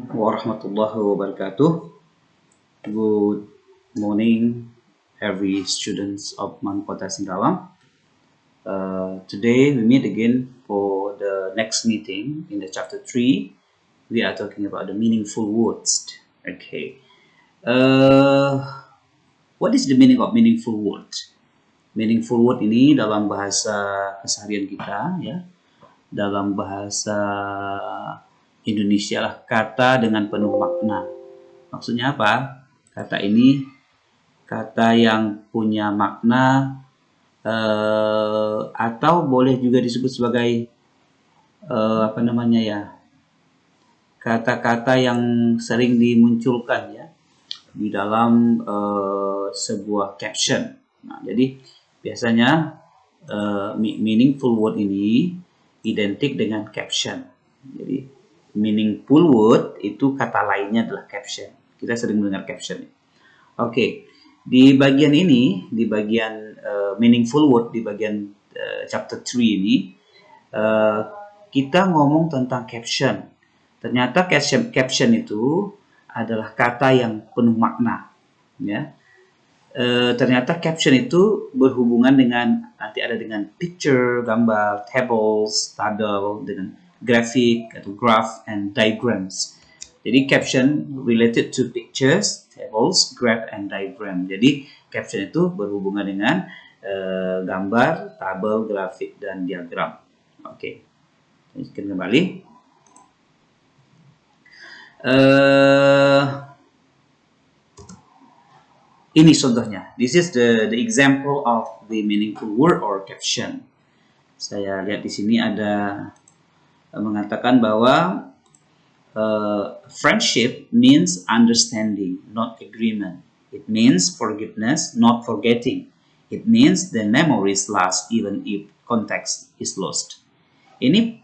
Warahmatullahi wabarakatuh. Good morning, every students of Kota Singkawang. Today we meet again for the next meeting in the chapter 3. We are talking about the meaningful words. Okay. What is the meaning of meaningful words? Meaningful word ini dalam bahasa keseharian kita, ya, dalam bahasa Indonesia lah, kata dengan penuh makna. Maksudnya apa? Kata ini kata yang punya makna atau boleh juga disebut sebagai kata-kata yang sering dimunculkan ya di dalam sebuah caption. Nah, jadi biasanya meaningful word ini identik dengan caption. Jadi meaningful word itu kata lainnya adalah caption. Kita sering mendengar caption. Oke, di bagian ini, di bagian meaningful word, di bagian chapter 3 ini, kita ngomong tentang caption. Ternyata caption itu adalah kata yang penuh makna. Ya. Ternyata caption itu berhubungan dengan, nanti ada dengan picture, gambar, tables, tabel, dengan graphic atau graph and diagrams. Jadi caption related to pictures, tables, graph and diagram. Jadi caption itu berhubungan dengan gambar, tabel, grafik dan diagram. Oke. Kita kembali. Ini contohnya. This is the example of the meaningful word or caption. Saya lihat di sini ada mengatakan bahwa friendship means understanding, not agreement. It means forgiveness, not forgetting. It means the memories last even if context is lost. Ini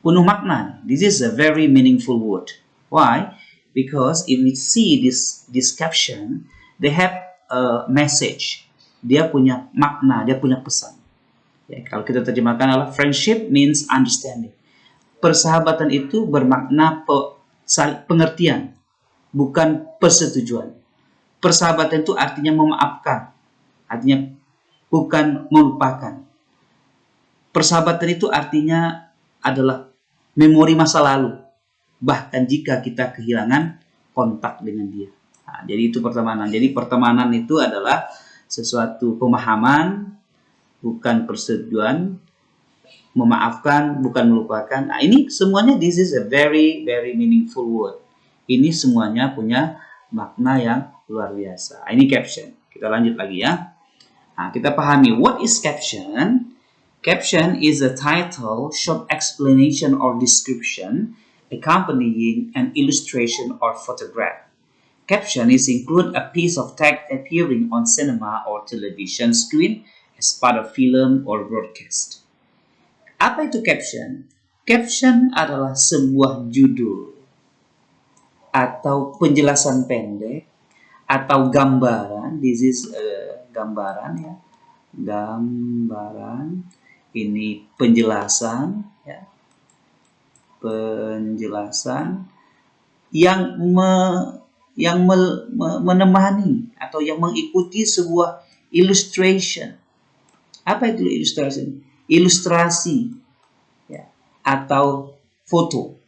penuh makna. This is a very meaningful word. Why? Because if we see this caption, they have a message. Dia punya makna, dia punya pesan. Ya, kalau kita terjemahkan adalah friendship means understanding. Persahabatan itu bermakna pengertian, bukan persetujuan. Persahabatan itu artinya memaafkan, artinya bukan melupakan. Persahabatan itu artinya adalah memori masa lalu, bahkan jika kita kehilangan kontak dengan dia. Nah, jadi itu pertemanan. Jadi pertemanan itu adalah sesuatu pemahaman, bukan persetujuan, memaafkan, bukan melupakan. Nah, ini semuanya, this is a very, very meaningful word. Ini semuanya punya makna yang luar biasa. Ini caption. Kita lanjut lagi ya. Nah, kita pahami, what is caption? Caption is a title, short explanation or description, accompanying an illustration or photograph. Caption is include a piece of text appearing on cinema or television screen as part of film or broadcast. Apa itu caption? Caption adalah sebuah judul atau penjelasan pendek atau gambaran. This is gambaran ya. Gambaran. Ini penjelasan ya. Penjelasan yang menemani atau yang mengikuti sebuah illustration. Apa itu illustration? Ilustrasi ya, atau foto.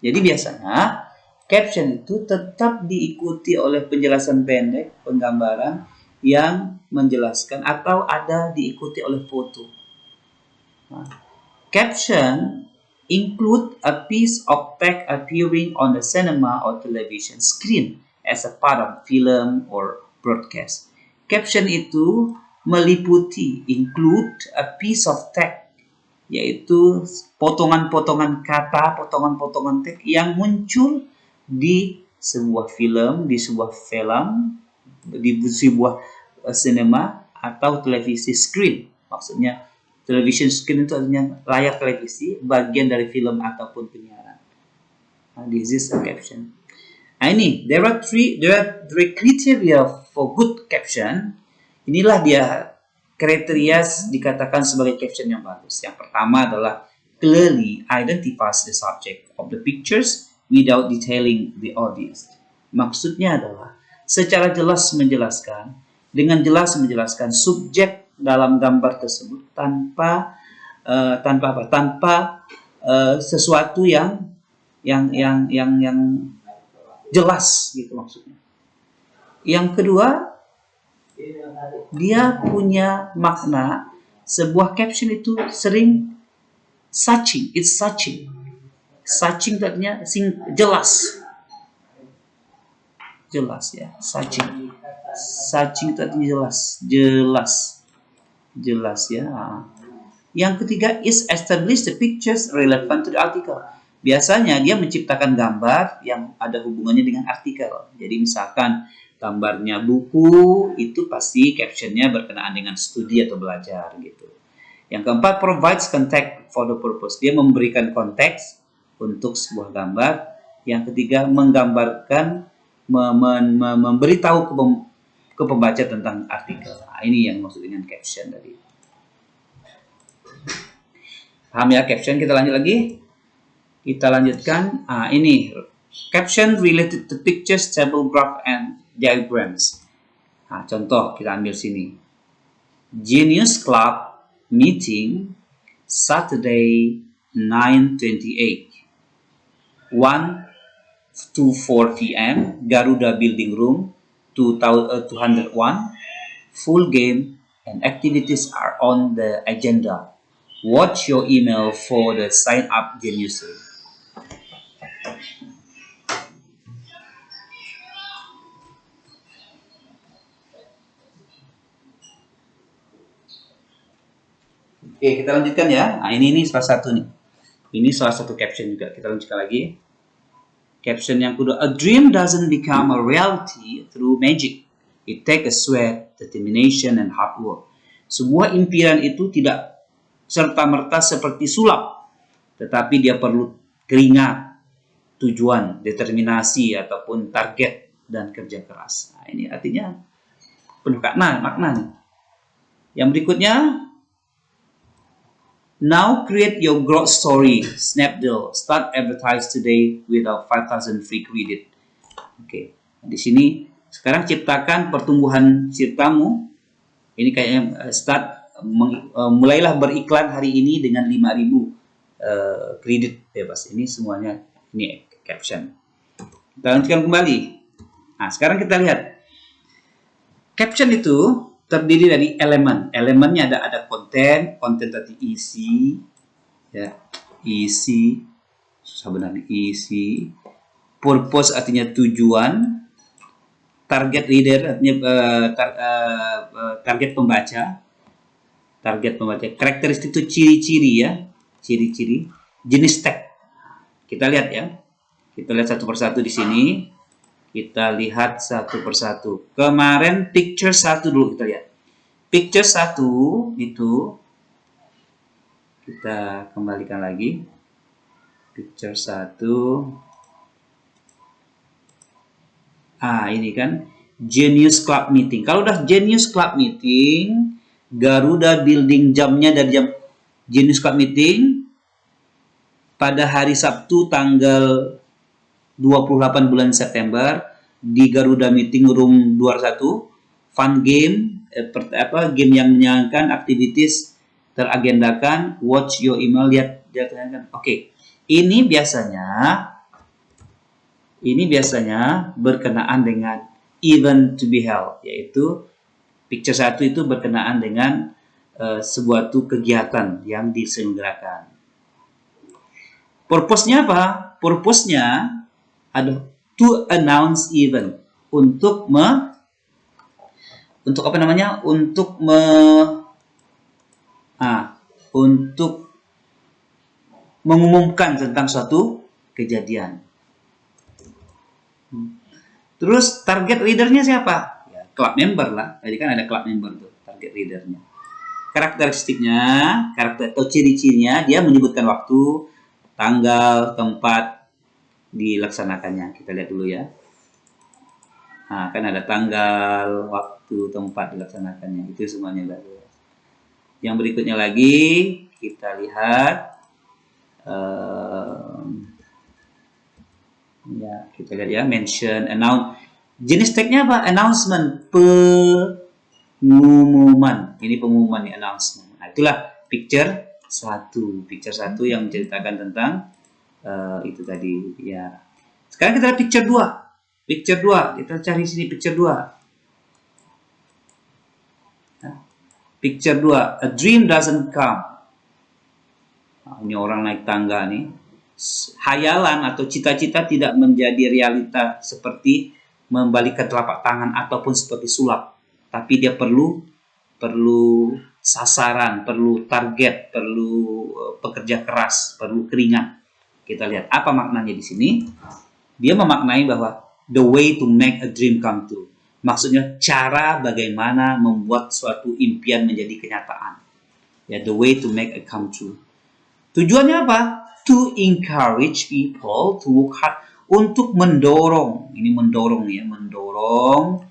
Jadi biasanya caption itu tetap diikuti oleh penjelasan pendek, penggambaran yang menjelaskan atau ada diikuti oleh foto. Nah, caption include a piece of text appearing on the cinema or television screen as a part of film or broadcast. Caption itu meliputi, include a piece of text, yaitu potongan-potongan kata, potongan-potongan teks yang muncul di sebuah film, di sebuah cinema atau televisi screen. Maksudnya television screen itu artinya layar televisi, bagian dari film ataupun penyiaran. This is a caption. Nah ini, there are three criteria for good caption. Inilah dia kriteria dikatakan sebagai caption yang bagus. Yang pertama adalah clearly identifies the subject of the pictures without detailing the audience. Maksudnya adalah secara jelas menjelaskan, dengan jelas menjelaskan subjek dalam gambar tersebut tanpa sesuatu yang jelas gitu maksudnya. Yang kedua, dia punya makna. Sebuah caption itu sering searching, it's searching. Searching artinya jelas. Jelas ya, searching. Searching itu artinya jelas ya. Yang ketiga is establish the pictures relevant to the article. Biasanya dia menciptakan gambar yang ada hubungannya dengan artikel. Jadi misalkan gambarnya buku, itu pasti captionnya berkenaan dengan studi atau belajar gitu. Yang keempat, provides context for the purpose. Dia memberikan konteks untuk sebuah gambar. Yang ketiga, menggambarkan, memberitahu ke pembaca tentang artikel. Nah, ini yang maksud dengan caption tadi. Paham ya caption? Kita lanjut lagi. Kita lanjutkan. Ini caption related to pictures, table, graph, and diagrams. Contoh kita ambil sini. Genius Club meeting Saturday 9/28 1 to 4 p.m. Garuda Building Room 201. Full game and activities are on the agenda. Watch your email for the sign up Genius. Oke, kita lanjutkan ya. Ini salah satu nih. Ini salah satu caption juga. Kita lanjutkan lagi. Caption yang kedua, a dream doesn't become a reality through magic. It takes a sweat, determination, and hard work. Sebuah impian itu tidak serta-merta seperti sulap, tetapi dia perlu keringat, tujuan, determinasi, ataupun target, dan kerja keras. Ini artinya penuh makna nih. Yang berikutnya, now create your growth story. Snapdeal. Start advertise today without 5,000 free credit. Oke. Di sini sekarang ciptakan pertumbuhan ciptamu. Ini kayaknya mulailah beriklan hari ini dengan 5.000 kredit bebas. Ini semuanya ini caption. Kita lanjutkan kembali. Sekarang kita lihat. Caption itu terdiri dari elemen. Elemennya ada konten tadi isi, ya, isi, susah benar isi. Purpose artinya tujuan. Target reader artinya target pembaca. Target pembaca. Karakteristik itu ciri-ciri ya, ciri-ciri. Jenis tag. Kita lihat ya. Kita lihat satu persatu di sini. Kita lihat satu persatu. Kemarin picture 1 dulu kita lihat. Picture 1 itu kita kembalikan lagi. Picture 1. Ini kan Genius Club Meeting. Kalau udah Genius Club Meeting, Garuda Building jamnya dari jam Genius Club Meeting pada hari Sabtu tanggal 28 bulan September di Garuda Meeting Room 21. Fun game, game yang menyenangkan, aktivitas teragendakan, watch your email, lihat. Oke. Ini biasanya berkenaan dengan event to be held, yaitu picture 1 itu berkenaan dengan sebuah kegiatan yang diselenggarakan. Purpose-nya apa? Purpose-nya ada to announce event, untuk mengumumkan tentang suatu kejadian. Terus target readernya siapa? Ya, club member lah. Tadi kan ada club member tuh, target readernya. Karakteristiknya, atau ciri-cirinya, dia menyebutkan waktu, tanggal, tempat dilaksanakannya. Kita lihat dulu ya. Kan ada tanggal, waktu, tempat dilaksanakannya. Itu semuanya baru. Yang berikutnya lagi kita lihat Ya, kita lihat ya, mention, announce. Jenis tagnya apa? Announcement, pengumuman. Ini pengumuman nih, announcement. Nah, itulah picture 1. Picture 1 yang menceritakan tentang itu tadi ya. Sekarang kita lihat picture 2. Picture 2, kita cari sini picture 2. Picture 2, a dream doesn't come. Nah, ini orang naik tangga nih. Hayalan atau cita-cita tidak menjadi realita seperti membalikan telapak tangan ataupun seperti sulap. Tapi dia perlu sasaran, perlu target, perlu pekerja keras, perlu keringat. Kita lihat apa maknanya di sini. Dia memaknai bahwa the way to make a dream come true. Maksudnya cara bagaimana membuat suatu impian menjadi kenyataan. Ya, the way to make it come true. Tujuannya apa? To encourage people to work hard, untuk mendorong. Ini mendorong ya, mendorong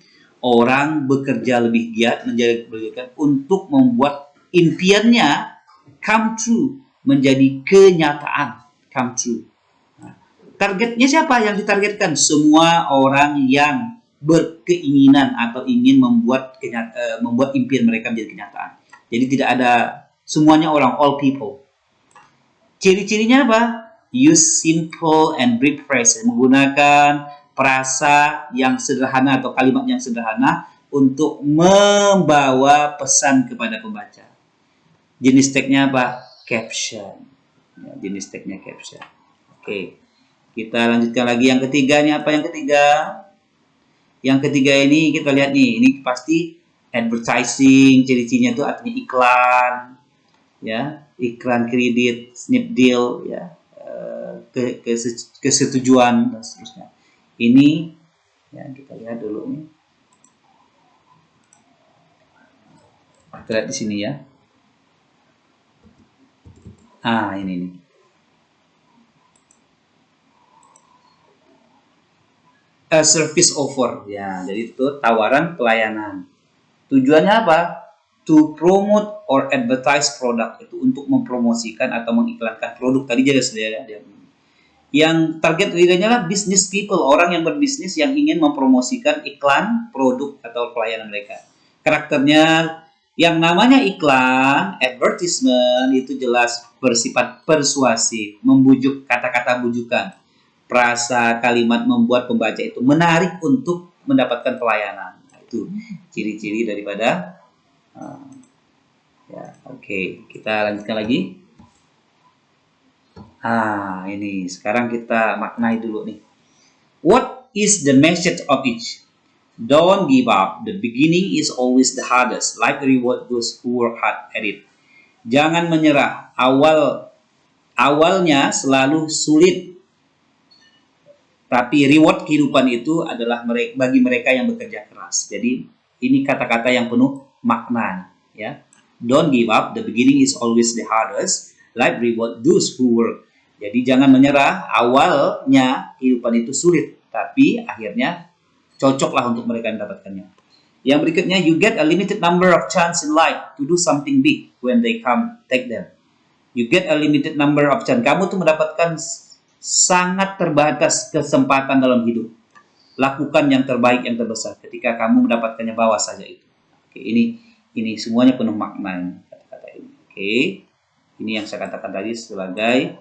orang bekerja lebih giat, untuk membuat impiannya come true, menjadi kenyataan, come true. Nah, targetnya siapa yang ditargetkan? Semua orang yang berkeinginan atau ingin membuat impian mereka menjadi kenyataan. Jadi tidak ada, semuanya orang, all people. Ciri-cirinya apa? Use simple and brief phrases, menggunakan frasa yang sederhana atau kalimat yang sederhana untuk membawa pesan kepada pembaca. Jenis tagnya apa? Caption. Ya, jenis tagnya caption. Oke, kita lanjutkan lagi yang ketiga. Ini apa yang ketiga? Yang ketiga ini kita lihat nih, ini pasti advertising. Ciri-cirinya itu artinya iklan, ya, iklan kredit, snip deal, ya, kesetujuan dan seterusnya. Ini ya, kita lihat dulu nih. Kita lihat di sini ya. Ini nih. A service offer, ya, jadi itu tawaran pelayanan. Tujuannya apa? To promote or advertise product, itu untuk mempromosikan atau mengiklankan produk. Tadi dia yang target readernya adalah business people, orang yang berbisnis yang ingin mempromosikan iklan produk atau pelayanan mereka. Karakternya, yang namanya iklan, advertisement, itu jelas bersifat persuasif, membujuk, kata-kata bujukan, frasa kalimat membuat pembaca itu menarik untuk mendapatkan pelayanan. Nah, itu ciri-ciri daripada ya, oke. Kita lanjutkan lagi. Ini sekarang kita maknai dulu nih. What is the message of each? Don't give up. The beginning is always the hardest. Life reward those who work hard at it. Jangan menyerah. Awalnya selalu sulit. Tapi reward kehidupan itu adalah bagi mereka yang bekerja keras. Jadi ini kata-kata yang penuh makna, ya. Don't give up. The beginning is always the hardest. Life reward those who work. Jadi jangan menyerah, awalnya kehidupan itu sulit, tapi akhirnya cocoklah untuk mereka mendapatkannya. Yang berikutnya, you get a limited number of chance in life to do something big when they come, take them. You get a limited number of chance. Kamu tuh mendapatkan sangat terbatas kesempatan dalam hidup. Lakukan yang terbaik, yang terbesar. Ketika kamu mendapatkannya, bawa saja itu. Oke, ini semuanya penuh makna kata-kata ini. Oke, ini yang saya katakan tadi sebagai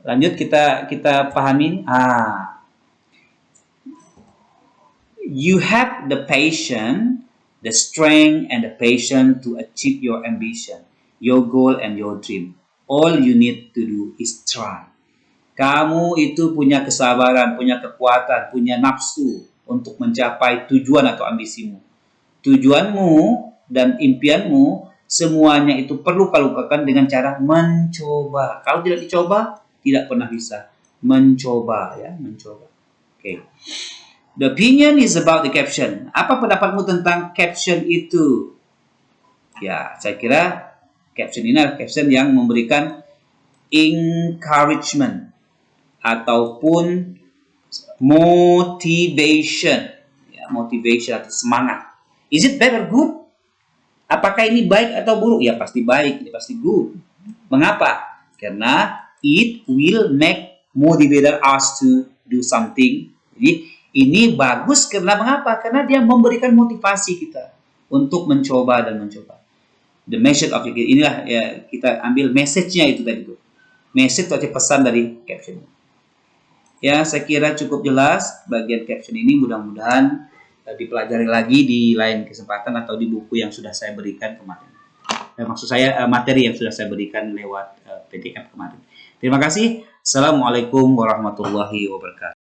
lanjut kita pahamin. You have the patience, the strength, and the patience to achieve your ambition, your goal, and your dream. All you need to do is try. Kamu itu punya kesabaran, punya kekuatan, punya nafsu untuk mencapai tujuan atau ambisimu. Tujuanmu dan impianmu, semuanya itu perlu kau lakukan dengan cara mencoba. Kalau tidak dicoba, tidak pernah bisa. Mencoba, ya, mencoba. Oke. The opinion is about the caption. Apa pendapatmu tentang caption itu? Ya, saya kira caption ini adalah caption yang memberikan encouragement ataupun motivation, ya, motivation atau semangat. Is it bad or good? Apakah ini baik atau buruk? Ya pasti baik, ini pasti good. Mengapa? Karena it will make motivated us to do something. Jadi ini bagus karena mengapa? Karena dia memberikan motivasi kita untuk mencoba dan mencoba. The message of inilah ya, kita ambil message-nya itu tadi tuh. Message atau pesan dari caption. Ya, saya kira cukup jelas bagian caption ini, mudah-mudahan dipelajari lagi di lain kesempatan atau di buku yang sudah saya berikan kemarin. Maksud saya materi yang sudah saya berikan lewat PDF kemarin. Terima kasih. Assalamualaikum warahmatullahi wabarakatuh.